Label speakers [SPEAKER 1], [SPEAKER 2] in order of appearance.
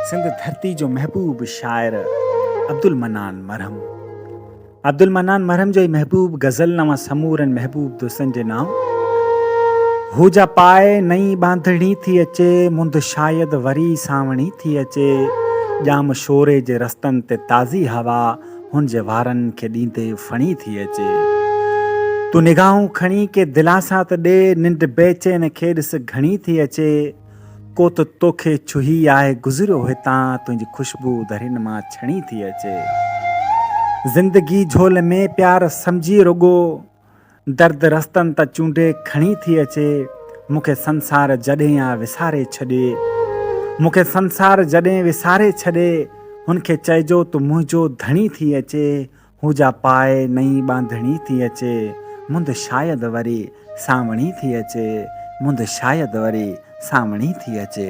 [SPEAKER 1] सिंध धरती जो महबूब शायर अब्दुल मन्नान मरहम। अब्दुल मन्नान मरहम जो महबूब गज़ल नवा समूरन महबूब दोस्तन जे नाम हू जा पाए नई बांधणी थी अचे मुंद शायद वरी सावणी थी अचे जाम शोरे जे रस्तनि ते ताज़ी हवा हुन जे वारनि खे ॾींदे फणी थी अचे। तू निगाहूं खणी के दिलासा त ॾे निंड बेचैन खे ॾिस घणी थी अचे को त तोखे छुही आहे गुज़रियो हितां तुंहिंजी खुशबू दरिन मां छणी थी अचे। ज़िंदगी झोल में प्यार सम्झी रुगो दर्द रस्तनि त चूंडे खणी थी अचे मूंखे संसार जॾहिं आ विसारे छॾे मूंखे संसार जॾहिं विसारे छॾे हुनखे चइजो तूं मुंहिंजो धणी थी अचे हू जा पाए नई बांधणी थी अचे मुंद शायदि वरी सावणी थी अचे मुंद शायदि वरी सावणी थी अचे।